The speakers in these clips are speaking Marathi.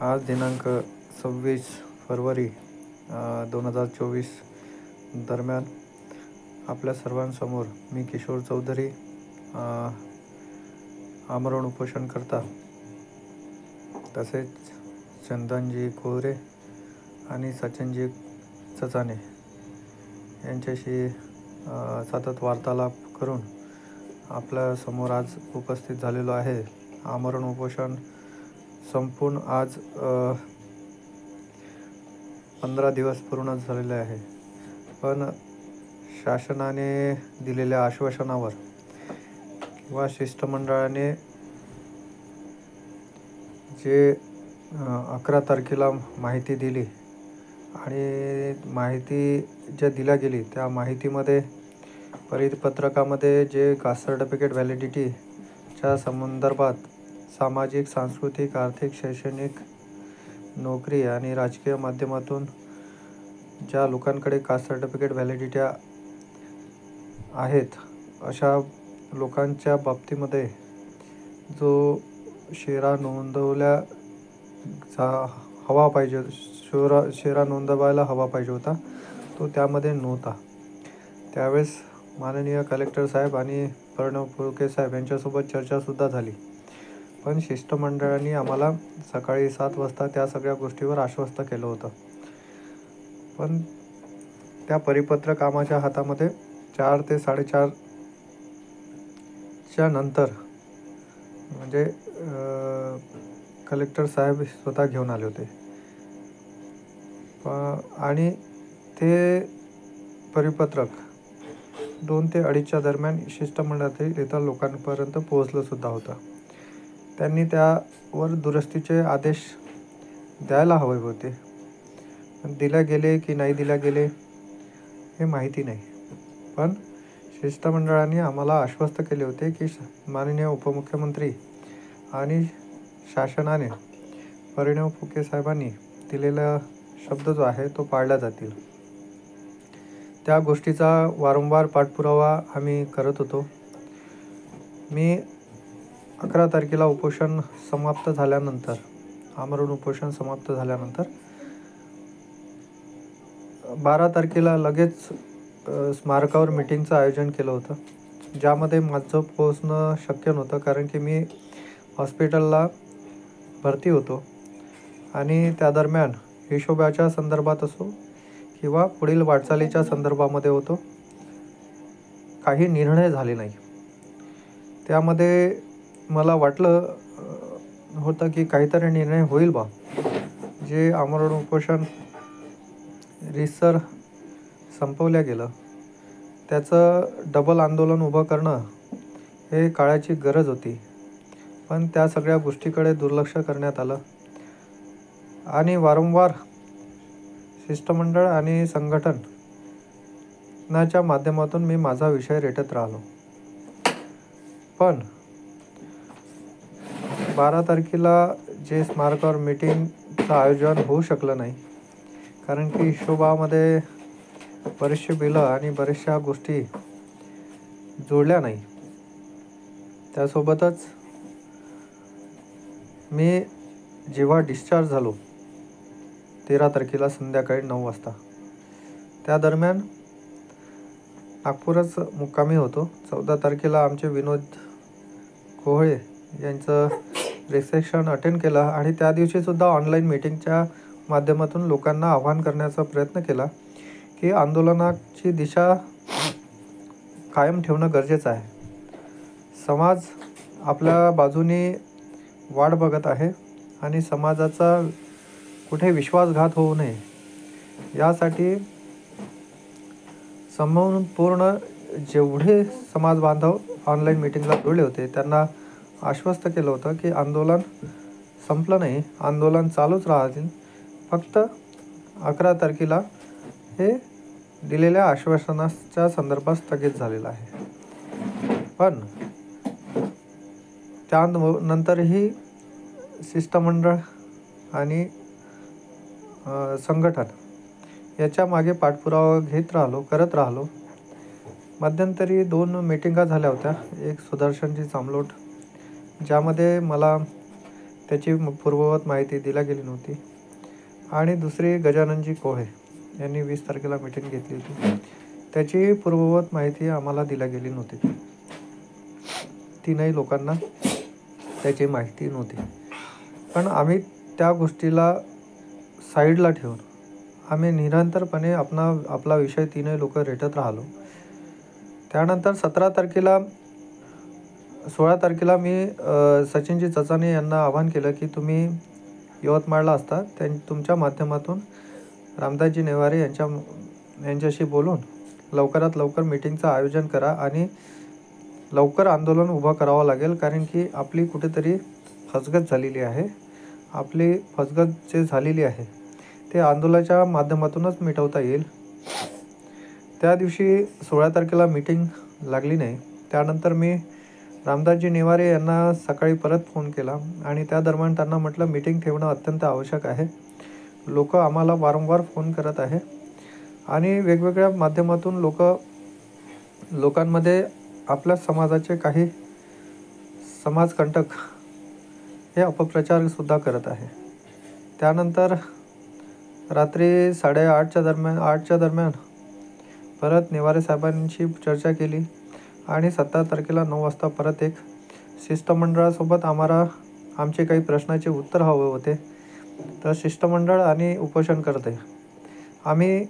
आज दिनांक 26 फरवरी 2024 दरम्यान आपल्या सर्वांसमोर मी किशोर चौधरी आमरण उपोषण करता, तसेच चंदनजी कोहरे आणि सचिनजी चचाने यांच्याशी सतत वार्तालाप करून आपल्या समोर आज उपस्थित झालेलो आहे. आमरण उपोषण संपून आज 15 दिवस पूर्ण झालेले आहे. पण शासनाने दिलेल्या आश्वासनावर किंवा शिष्टमंडळाने जे 11 तारखेला माहिती दिली आणि माहिती ज्या दिल्या गेली त्या माहितीमध्ये परिपत्रकामध्ये जे कास्ट सर्टिफिकेट व्हॅलिडिटीच्या संदर्भात सामाजिक, सांस्कृतिक, आर्थिक, शैक्षणिक, नोकरी आणि राजकीय माध्यमातून ज्या लोकांकडे कास्ट सर्टिफिकेट व्हॅलिडिट्या आहेत अशा लोकांच्या बाबतीमध्ये जो शेरा नोंदवल्या हवा पाहिजे शेरा नोंदवायला हवा पाहिजे होता तो त्यामध्ये नव्हता. त्यावेळेस माननीय कलेक्टर साहेब आणि प्रणव फुळके साहेब यांच्यासोबत चर्चासुद्धा झाली. पण शिष्टमंडळाने आम्हाला सकाळी 7 वाजता त्या सगळ्या गोष्टीवर आश्वस्त केलं होतं. पण त्या परिपत्रक कामाच्या हातामध्ये 4 ते 4:30च्या नंतर म्हणजे कलेक्टर साहेब स्वतः घेऊन आले होते आणि ते परिपत्रक 2 ते 2:30च्या दरम्यान शिष्टमंडळातील इतर लोकांपर्यंत पोहोचलंसुद्धा होतं. त्यांनी त्यावर दुरुस्तीचे आदेश द्यायला हवे होते. दिल्या गेले की नाही दिल्या गेले हे माहिती नाही. पण शिष्टमंडळाने आम्हाला आश्वस्त केले होते की माननीय उपमुख्यमंत्री आणि शासनाने प्रणव फुके साहेबांनी दिलेला शब्द जो आहे तो पाळला जातील. त्या गोष्टीचा वारंवार पाठपुरावा आम्ही करत होतो. मी 11 तारखेला उपोषण समाप्त झाल्यानंतर आमरण उपोषण समाप्त झाल्यानंतर 12 तारखेला लगेच स्मारकावर मीटिंगचं आयोजन केलं होतं, ज्यामध्ये माझं पोहोचणं शक्य नव्हतं कारण की मी हॉस्पिटलला भरती होतो आणि त्या दरम्यान हिशोबाच्या संदर्भात असो किंवा पुढील वाटचालीच्या संदर्भामध्ये होतो, काही निर्णय झाले नाही. त्यामध्ये मला वाटलं होतं की काहीतरी निर्णय होईल बा. जे आमरण उपोषण रीतसर संपवल्या गेलं त्याचं डबल आंदोलन उभं करणं हे काळाची गरज होती. पण त्या सगळ्या गोष्टीकडे दुर्लक्ष करण्यात आलं आणि वारंवार शिष्टमंडळ आणि संघटनाच्या माध्यमातून मी माझा विषय रेटत राहिलो. पण 12 तारखेला जे स्मारकावर मीटिंगचं आयोजन होऊ शकलं नाही कारण की हिशोबामध्ये बरेचसे बिलं आणि बऱ्याचशा गोष्टी जोडल्या नाही. त्यासोबतच मी जेव्हा डिस्चार्ज झालो 13 तारखेला संध्याकाळी 9 वाजता त्या दरम्यान नागपूरच मुक्कामी होतो. 14 तारखेला आमचे विनोद कोहळे यांचं रिसेप्शन अटेंड केलं आणि त्या दिवशीसुद्धा ऑनलाईन मीटिंगच्या माध्यमातून लोकांना आवाहन करण्याचा प्रयत्न केला की आंदोलनाची दिशा कायम ठेवणं गरजेचं आहे. समाज आपल्या बाजूने वाट बघत आहे आणि समाजाचा कुठे विश्वासघात होऊ नये यासाठी संपूर्ण जेवढे समाज बांधव ऑनलाईन मीटिंगला जोडले होते त्यांना आश्वस्त केलं होतं की आंदोलन संपलं नाही, आंदोलन चालूच राहतील. फक्त 11 तारखेला हे दिलेल्या आश्वासनाच्या संदर्भात स्थगित झालेलं आहे. पण त्यानंतरही शिष्टमंडळ आणि संघटन याच्या मागे पाठपुरावा करत राहिलो. मध्यंतरी 2 मीटिंगा झाल्या होत्या. एक सुदर्शनजी चांबलोट ज्यामध्ये मला त्याची पूर्ववत माहिती दिली गेली नव्हती. आणि दुसरी गजाननजी कोळे यांनी 20 तारखेला मीटिंग घेतली होती, त्याची पूर्ववत माहिती आम्हाला दिली गेली नव्हती. तीनही लोकांना त्याची माहिती नव्हती. पण आम्ही त्या गोष्टीला साईडला ठेवून आम्ही निरंतरपणे आपला विषय तीनही लोक रेटत राहिलो. त्यानंतर 16 तारखेला मी सचिनजी चचाने यांना आवाहन केलं की तुम्ही यवतमाळला असता, तुमच्या माध्यमातून रामदासजी नेवारे यांच्याशी बोलून लवकरात लवकर मीटिंगचं आयोजन करा आणि लवकर आंदोलन उभं करावं लागेल, कारण की आपली कुठेतरी फसगत झालेली आहे. आपली फसगत जे झालेली आहे ते आंदोलनाच्या माध्यमातूनच मिटवता येईल. त्या दिवशी 16 तारखेला मीटिंग लागली नाही. त्यानंतर मी रामदासजी नेवारे यांना सकाळी परत फोन केला आणि त्या दरम्यान त्यांना म्हटलं मीटिंग ठेवणं अत्यंत आवश्यक आहे. लोक आम्हाला वारंवार फोन करत आहे आणि वेगवेगळ्या माध्यमातून लोकांमध्ये आपल्या समाजाचे काही समाजकंटक हे अपप्रचारसुद्धा करत आहे. त्यानंतर रात्री 8:30च्या दरम्यान परत नेवारे साहेबांशी चर्चा केली आणि 17 तारखेला 9 वाजता परत एक शिष्टमंडळासोबत आमचे काही प्रश्नाचे उत्तर हवे होते. तर शिष्टमंडळ आणि उपोषणकर्ते आम्ही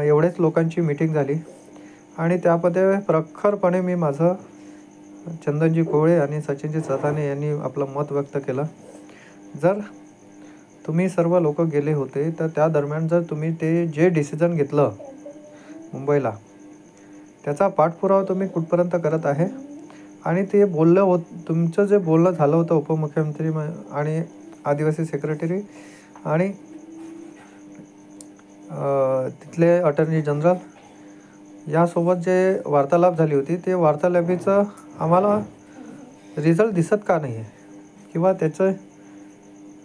एवढेच लोकांची मीटिंग झाली आणि त्यामध्ये प्रखरपणे मी माझं चंदनजी कोळे आणि सचिनजी चसाने यांनी आपलं मत व्यक्त केलं. जर तुम्ही सर्व लोक गेले होते तर त्या दरम्यान जर तुम्ही ते जे डिसिजन घेतलं मुंबईला, त्याचा पाठपुरावा तुम्ही कुठपर्यंत करत आहे आणि ते तुमचं जे बोलणं झालं होतं उपमुख्यमंत्री आणि आदिवासी सेक्रेटरी आणि तिथले अटर्नी जनरल यासोबत जे वार्तालाप झाली होती, ते वार्तालापीचं आम्हाला रिझल्ट दिसत का नाही आहे किंवा त्याचं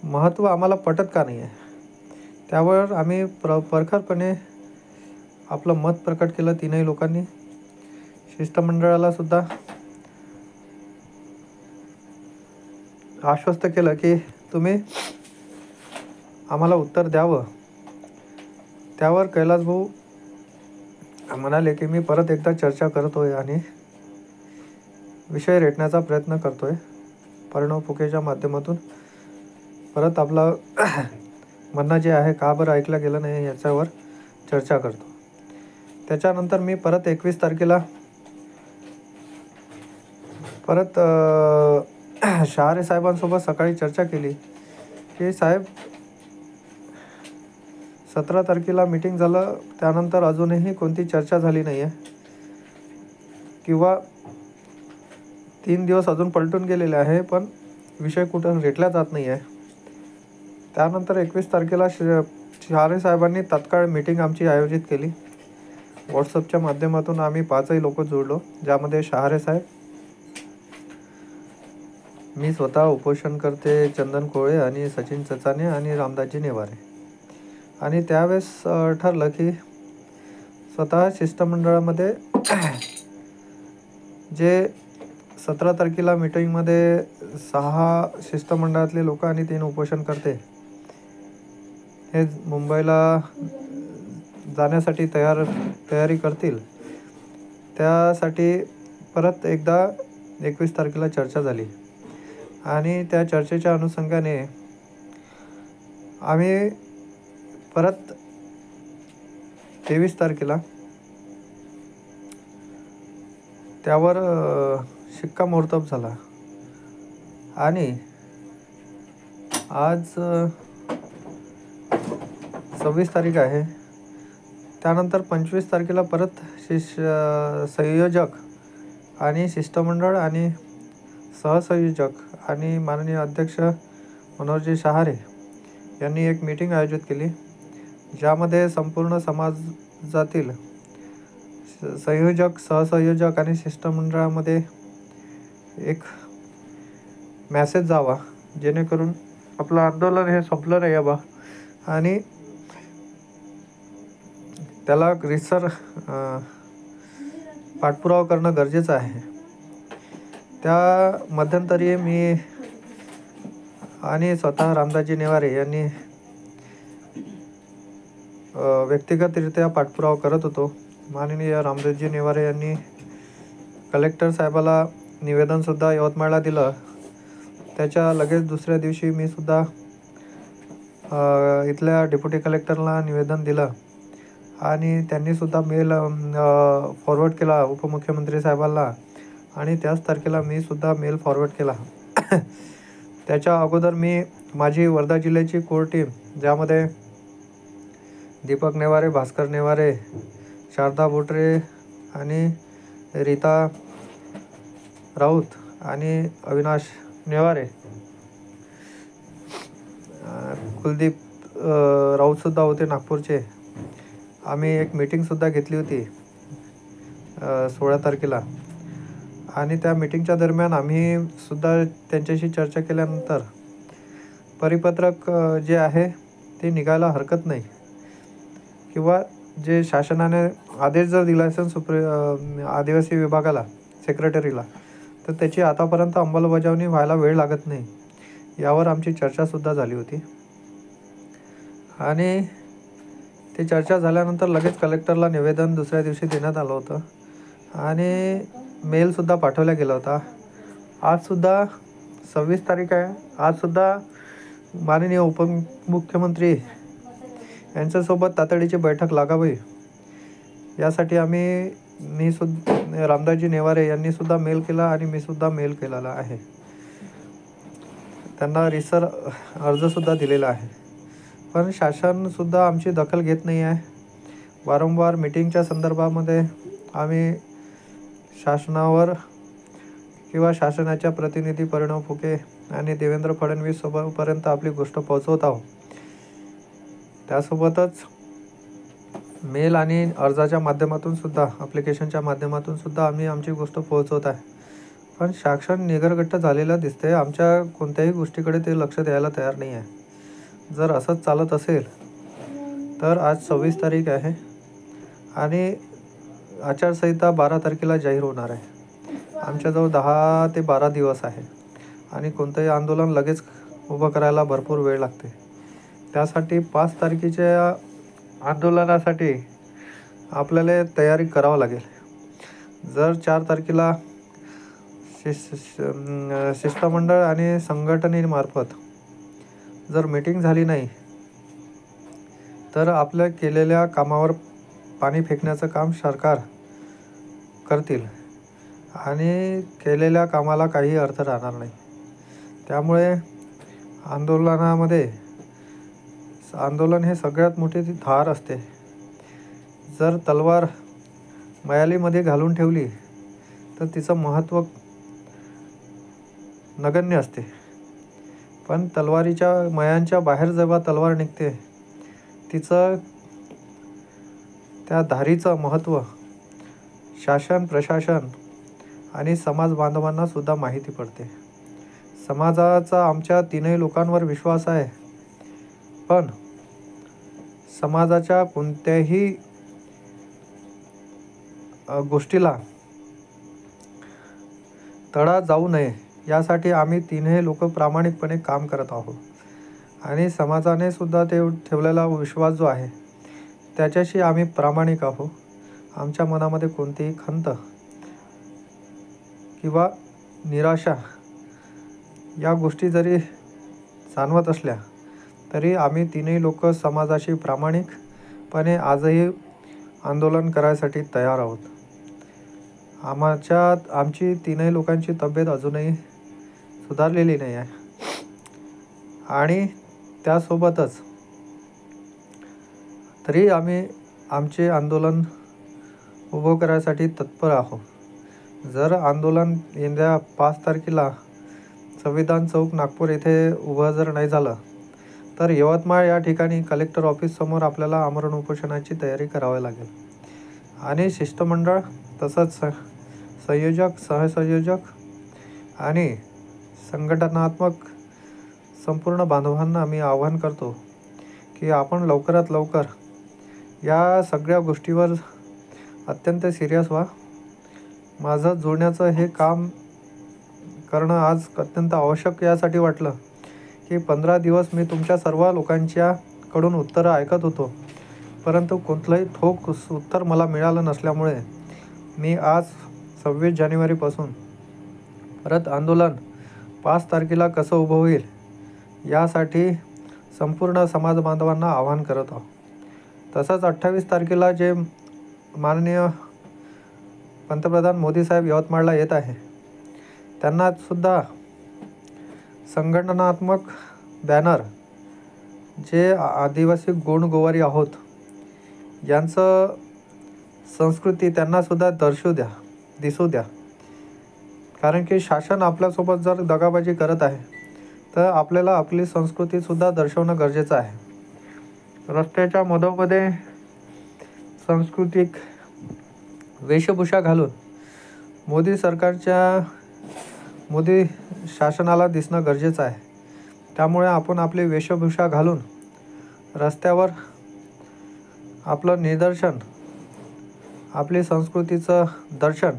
महत्त्व आम्हाला पटत का नाही आहे. त्यावर आम्ही प्रखरपणे आपलं मत प्रकट केलं तीनही लोकांनी. शिष्टमंडळाला सुद्धा आश्वस्त केलं की तुम्ही आम्हाला उत्तर द्यावं. त्यावर कैलास भाऊ म्हणाले की मी परत एकदा चर्चा करतोय आणि विषय रेटण्याचा प्रयत्न करतोय. प्रणव फुकेच्या माध्यमातून परत आपला म्हणणं जे आहे का बरं ऐकलं गेलं नाही याच्यावर चर्चा करतो. त्याच्यानंतर मी परत 21 तारखेला परत शहारे साहेबांसोबत सकाळी चर्चा केली की साहेब 17 तारखेला मीटिंग झालं, त्यानंतर अजूनही कोणती चर्चा झाली नाही आहे किंवा 3 दिवस अजून पलटून गेलेले आहे, पण विषय कुठं रेटला जात नाही आहे. त्यानंतर 21 तारखेला शहारे साहेबांनी तात्काळ मीटिंग आमची आयोजित केली. व्हॉट्सअपच्या माध्यमातून आम्ही 5ही लोक जोडलो, ज्यामध्ये शहारे साहेब, मी स्वतः, उपोषणकर्ते चंदन कोळे आणि सचिन चचाने आणि रामदासजी नेवारे. आणि त्यावेळेस ठरलं की स्वतः शिष्टमंडळामध्ये जे 17 तारखेला मीटिंगमध्ये 6 शिष्टमंडळातले लोक आणि 3 उपोषणकर्ते हे मुंबईला जाण्यासाठी तयारी करतील, त्यासाठी परत एकदा 21 तारखेला चर्चा झाली. आणि त्या चर्चेच्या अनुषंगाने आम्ही परत 23 तारखेला त्यावर शिक्कामोर्तब झाला. आणि आज 26 तारीख आहे. त्यानंतर 25 तारखेला परत संयोजक आणि शिष्टमंडळ आणि सहसंयोजक आणि माननीय अध्यक्ष मनोहरजी शहारे यांनी एक मीटिंग आयोजित केली, ज्यामध्ये संपूर्ण समाजातील संयोजक, सहसंयोजक आणि शिष्टमंडळामध्ये एक मॅसेज जावा, जेणेकरून आपलं आंदोलन हे संपलं नाही बा आणि त्याला रितसर पाठपुरावा करणं गरजेचं आहे. त्या मध्यंतरी मी आणि स्वतः रामदासजी नेवारे यांनी व्यक्तिगतरित्या पाठपुरावा करत होतो. माननीय रामदासजी नेवारे यांनी कलेक्टर साहेबाला निवेदनसुद्धा यवतमाळला दिलं. त्याच्या लगेच दुसऱ्या दिवशी मी सुद्धा इथल्या डेप्युटी कलेक्टरला निवेदन दिलं आणि त्यांनीसुद्धा मेल फॉरवर्ड केला उपमुख्यमंत्री साहेबांना आणि त्याच तारखेला मी सुद्धा मेल फॉरवर्ड केला. त्याच्या अगोदर मी माझी वर्धा जिल्ह्याची कोर टीम, ज्यामध्ये दीपक नेवारे, भास्कर नेवारे, शारदा बोटरे आणि रीता राऊत आणि अविनाश नेवारे, कुलदीप राऊतसुद्धा होते नागपूरचे. आम्ही एक मीटिंगसुद्धा घेतली होती 16 तारखेला आणि त्या मीटिंगच्या दरम्यान आम्ही सुद्धा त्यांच्याशी चर्चा केल्यानंतर परिपत्रक जे आहे ते निघायला हरकत नाही किंवा जे शासनाने आदेश जर दिला असेल आदिवासी विभागाला, सेक्रेटरीला, तर त्याची आतापर्यंत अंमलबजावणी व्हायला वेळ लागत नाही, यावर आमची चर्चासुद्धा झाली होती. आणि ते चर्चा झाल्यानंतर लगेच कलेक्टरला निवेदन दुसऱ्या दिवशी देण्यात आलं होतं आणि मेलसुद्धा पाठवला गेला होता. आजसुद्धा 26 तारीख आहे. आजसुद्धा माननीय उपमुख्यमंत्री यांच्यासोबत तातडीची बैठक लागावी यासाठी रामदासजी नेवारे यांनीसुद्धा मेल केला आणि मीसुद्धा मेल केलेला आहे. त्यांना रिसर अर्जसुद्धा दिलेला आहे. पण शासनसुद्धा आमची दखल घेत नाही आहे. वारंवार मीटिंगच्या संदर्भामध्ये आम्ही शासनावर किंवा शासनाच्या प्रतिनिधी परिणव फुके आणि देवेंद्र फडणवीस सोबतपर्यंत आपली गोष्ट पोहोचवत आहोत. त्यासोबतच मेल आणि अर्जाच्या माध्यमातून सुद्धा, ॲप्लिकेशनच्या माध्यमातून सुद्धा आम्ही आमची गोष्ट पोहोचवत आहे. पण शासन निगरगट्ट झालेलं दिसते. आमच्या कोणत्याही गोष्टीकडे ते लक्ष द्यायला तयार नाही आहे. जर असंच चालत असेल तर आज 26 तारीख आहे आणि आचारसंहिता 12 तारखेला जाहीर होणार आहे. आमच्याजवळ 10 ते 12 दिवस आहे आणि कोणतंही आंदोलन लगेच उभं करायला भरपूर वेळ लागते. त्यासाठी 5 तारखेच्या आंदोलनासाठी आपल्याला तयारी करावं लागेल. जर 4 तारखेला शिष्टमंडळ आणि संघटनेमार्फत जर मीटिंग झाली नाही तर आपल्या केलेल्या कामावर पाणी फेकण्याचं काम सरकार करतील आणि केलेल्या कामाला काही अर्थ राहणार नाही. त्यामुळे आंदोलन हे सगळ्यात मोठी धार असते. जर तलवार मयालीमध्ये घालून ठेवली तर तिचं महत्त्व नगण्य असते. पण तलवारीच्या मयांच्या बाहेर जेव्हा तलवार निघते, तिचं त्या धारीचं महत्त्व शासन, प्रशासन आणि समाज बांधवांना सुद्धा माहिती पडते. समाजाचा आमच्या तीनही लोकांवर विश्वास आहे, पण समाजाच्या कोणत्याही गोष्टीला तडा जाऊ नये यासाठी आम्ही तीनही लोक प्रामाणिकपणे काम करत आहोत आणि समाजाने सुद्धा ठेवलेला विश्वास जो आहे त्याच्याशी आम्ही प्रामाणिक आहोत. आमच्या मनामध्ये कोणतीही खंत किंवा निराशा या गोष्टी जरी जाणवत असल्या तरी आम्ही तीनही लोक समाजाशी प्रामाणिकपणे आजही आंदोलन करायसाठी तयार आहोत. आमची तीनही लोकांची तब्येत अजूनही सुधारलेली नाही आहे आणि त्यासोबतच तरी आम्ही आमचे आंदोलन उभं करायसाठी तत्पर आहोत. जर आंदोलन येत्या 5 तारखेला संविधान चौक नागपूर येथे उभं जर नाही झालं तर यवतमाळ या ठिकाणी कलेक्टर ऑफिससमोर आपल्याला आमरण उपोषणाची तयारी करावी लागेल आणि शिष्टमंडळ तसंच संयोजक, सहसंयोजक आणि संघटनात्मक संपूर्ण बांधवांना आम्ही आवाहन करतो की आपण लवकरात लवकर या सगळ्या गोष्टीवर अत्यंत सिरियस व्हा. माझं जोडण्याचं हे काम करणं आज अत्यंत आवश्यक यासाठी वाटलं की 15 दिवस मी तुमच्या सर्व लोकांच्याकडून उत्तरं ऐकत होतो, परंतु कोणतंही ठोक उत्तर मला मिळालं नसल्यामुळे मी आज 26 जानेवारीपासून परत आंदोलन 5 तारखेला कसं उभं होईल यासाठी संपूर्ण समाज बांधवांना आवाहन करत आहोत. तसंच 28 तारखेला जे माननीय पंतप्रधान मोदी साहेब यवतमाळला येत आहे, त्यांना सुद्धा संघटनात्मक बॅनर जे आदिवासी गोंडगोवारी आहोत यांचं संस्कृती त्यांनासुद्धा दिसू द्या. कारण की शासन आपल्यासोबत जर दगाबाजी करत आहे तर आपल्याला आपली संस्कृतीसुद्धा दर्शवणं गरजेचं आहे. रस्त्याच्या मधोमध्ये सांस्कृतिक वेशभूषा घालून मोदी शासनाला दिसणं गरजेचं आहे. त्यामुळे आपण आपली वेशभूषा घालून रस्त्यावर आपलं निदर्शन, आपली संस्कृतीचं दर्शन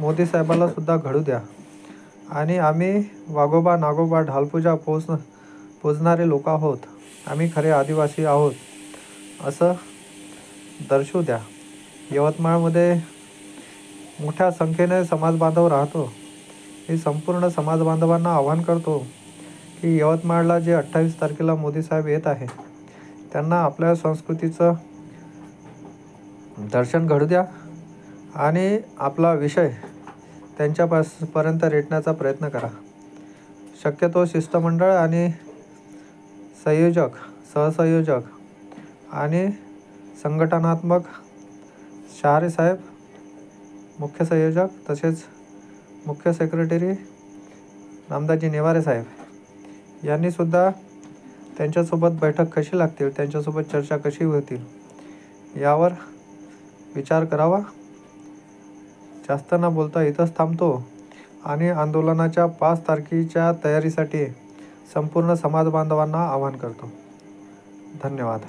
मोदी साहेबाला सुद्धा घडू द्या. आणि आम्ही वाघोबा नागोबा ढालपूजा पूजणारे लोक आहोत, आम्ही खरे आदिवासी आहोत असं दर्शवू द्या. यवतमाळमध्ये मोठ्या संख्येने समाज बांधव राहतो. मी संपूर्ण समाज बांधवांना आवाहन करतो की यवतमाळला जे 28 तारखेला मोदी साहेब येत आहे त्यांना आपल्या संस्कृतीचं दर्शन घडू द्या आणि आपला विषय त्यांच्यापर्यंत रेटण्याचा प्रयत्न करा. शक्यतो शिष्टमंडळ आणि सहसंयोजक आणि संघटनात्मक शहारे साहेब, मुख्य संयोजक तसेच मुख्य सेक्रेटरी रामदासजी नेवारे साहेब यांनीसुद्धा त्यांच्यासोबत बैठक कशी लागतील, त्यांच्यासोबत चर्चा कशी होतील यावर विचार करावा. जास्त न बोलता इथंच थांबतो आणि आंदोलनाच्या 5 तारखेच्या तयारीसाठी संपूर्ण समाज बांधवांना आवाहन करतो. धन्यवाद.